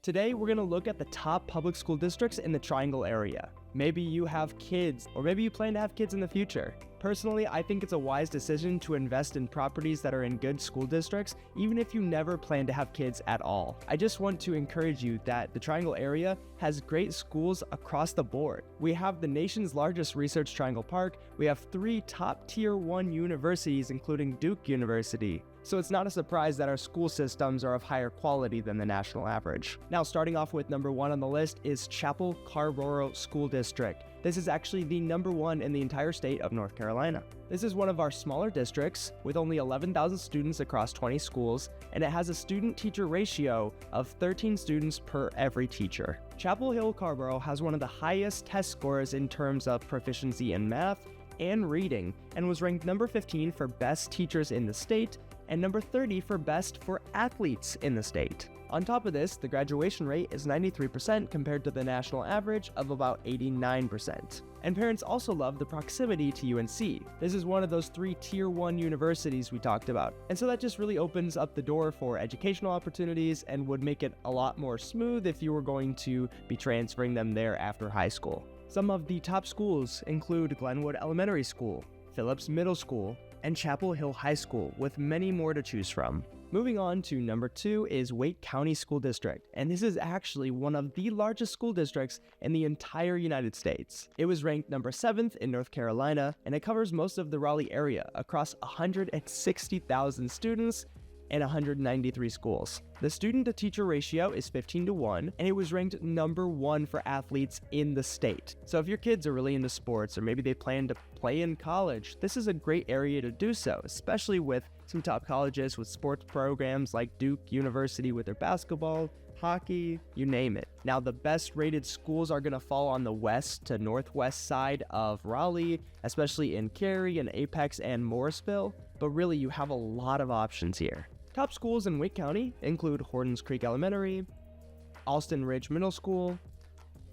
Today, we're going to look at the top public school districts in the Triangle area. Maybe you have kids, or maybe you plan to have kids in the future. Personally, I think it's a wise decision to invest in properties that are in good school districts, even if you never plan to have kids at all. I just want to encourage you that the Triangle area has great schools across the board. We have the nation's largest research triangle park. We have 3 top tier 1 universities, including Duke University. So it's not a surprise that our school systems are of higher quality than the national average. Now, starting off with number 1 on the list is Chapel-Carrboro School District. This is actually the number 1 in the entire state of North Carolina. This is one of our smaller districts with only 11,000 students across 20 schools, and it has a student-teacher ratio of 13 students per every teacher. Chapel Hill-Carrboro has one of the highest test scores in terms of proficiency in math and reading, and was ranked number 15 for best teachers in the state, and number 30 for best for athletes in the state. On top of this, the graduation rate is 93% compared to the national average of about 89%. And parents also love the proximity to UNC. This is one of those 3 tier 1 universities we talked about. And so that just really opens up the door for educational opportunities and would make it a lot more smooth if you were going to be transferring them there after high school. Some of the top schools include Glenwood Elementary School, Phillips Middle School, and Chapel Hill High School, with many more to choose from. Moving on to number 2 is Wake County School District, and this is actually one of the largest school districts in the entire United States. It was ranked number 7th in North Carolina, and it covers most of the Raleigh area across 160,000 students and 193 schools. The student-to-teacher ratio is 15:1, and it was ranked number 1 for athletes in the state. So if your kids are really into sports, or maybe they plan to play in college, this is a great area to do so, especially with some top colleges with sports programs like Duke University with their basketball, hockey, you name it. Now, the best rated schools are going to fall on the west to northwest side of Raleigh, especially in Cary and Apex and Morrisville, but really you have a lot of options here. Top schools in Wick County include Hortons Creek Elementary, Alston Ridge Middle School,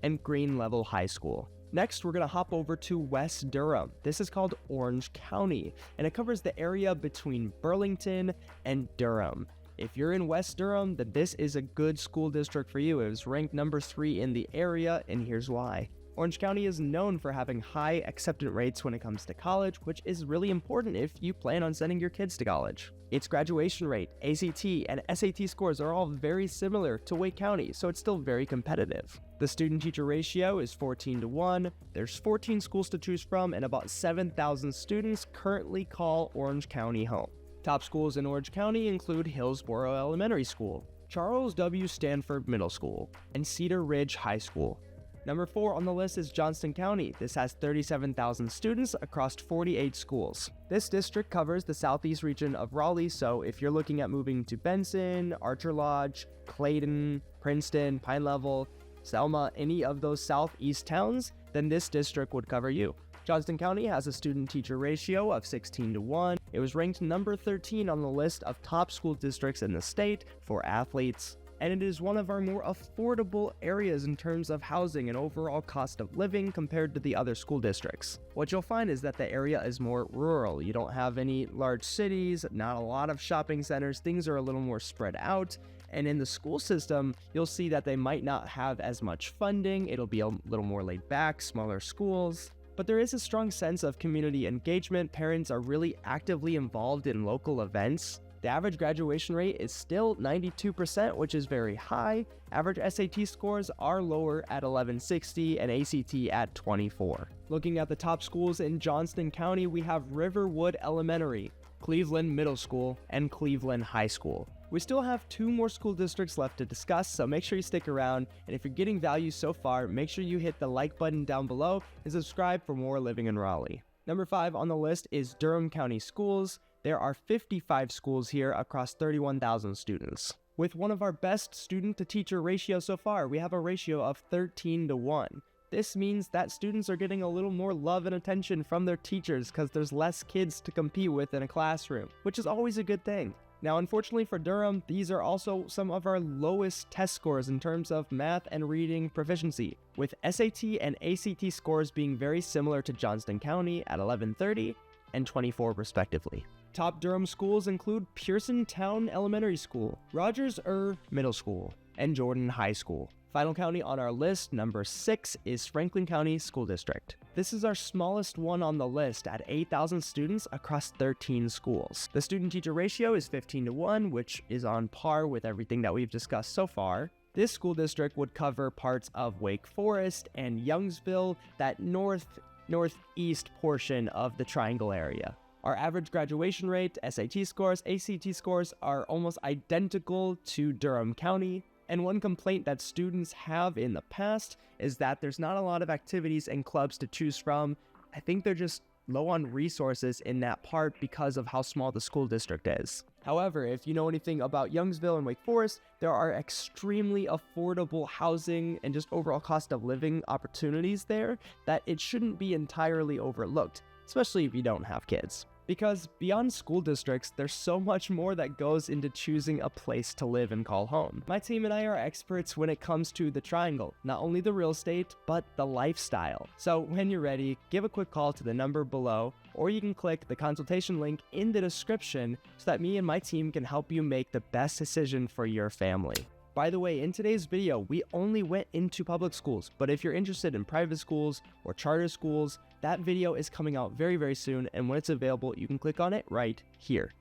and Green Level High School. Next, we're going to hop over to West Durham. This is called Orange County, and it covers the area between Burlington and Durham. If you're in West Durham, then this is a good school district for you. It was ranked number 3 in the area, and here's why. Orange County is known for having high acceptance rates when it comes to college, which is really important if you plan on sending your kids to college. Its graduation rate, ACT, and SAT scores are all very similar to Wake County, so it's still very competitive. The student-teacher ratio is 14:1. There's 14 schools to choose from, and about 7,000 students currently call Orange County home. Top schools in Orange County include Hillsborough Elementary School, Charles W. Stanford Middle School, and Cedar Ridge High School. Number 4 on the list is Johnston County. This has 37,000 students across 48 schools. This district covers the southeast region of Raleigh, so if you're looking at moving to Benson, Archer Lodge, Clayton, Princeton, Pine Level, Selma, any of those southeast towns, then this district would cover you. Johnston County has a student-teacher ratio of 16:1. It was ranked number 13 on the list of top school districts in the state for athletes, and it is one of our more affordable areas in terms of housing and overall cost of living compared to the other school districts. What you'll find is that the area is more rural. You don't have any large cities, not a lot of shopping centers. Things are a little more spread out. And in the school system, you'll see that they might not have as much funding. It'll be a little more laid back, smaller schools. But there is a strong sense of community engagement. Parents are really actively involved in local events. The average graduation rate is still 92%, which is very high. Average SAT scores are lower at 1160 and ACT at 24. Looking at the top schools in Johnston County, we have Riverwood Elementary, Cleveland Middle School, and Cleveland High School. We still have 2 more school districts left to discuss, so make sure you stick around. And if you're getting value so far, make sure you hit the like button down below and subscribe for more living in Raleigh. Number 5 on the list is Durham County Schools. There are 55 schools here across 31,000 students. With one of our best student-to-teacher ratios so far, we have a ratio of 13:1. This means that students are getting a little more love and attention from their teachers because there's less kids to compete with in a classroom, which is always a good thing. Now, unfortunately for Durham, these are also some of our lowest test scores in terms of math and reading proficiency, with SAT and ACT scores being very similar to Johnston County at 1130 and 24 respectively. Top Durham schools include Pearson Town Elementary School, Rogers Middle School, and Jordan High School. Final county on our list, number 6, is Franklin County School District. This is our smallest one on the list at 8,000 students across 13 schools. The student-teacher ratio is 15:1, which is on par with everything that we've discussed so far. This school district would cover parts of Wake Forest and Youngsville, that northeast portion of the Triangle area. Our average graduation rate, SAT scores, ACT scores are almost identical to Durham County. And one complaint that students have in the past is that there's not a lot of activities and clubs to choose from. I think they're just low on resources in that part because of how small the school district is. However, if you know anything about Youngsville and Wake Forest, there are extremely affordable housing and just overall cost of living opportunities there that it shouldn't be entirely overlooked, especially if you don't have kids. Because beyond school districts, there's so much more that goes into choosing a place to live and call home. My team and I are experts when it comes to the Triangle, not only the real estate, but the lifestyle. So when you're ready, give a quick call to the number below, or you can click the consultation link in the description so that me and my team can help you make the best decision for your family. By the way, in today's video, we only went into public schools, but if you're interested in private schools or charter schools, that video is coming out very, very soon, and when it's available, you can click on it right here.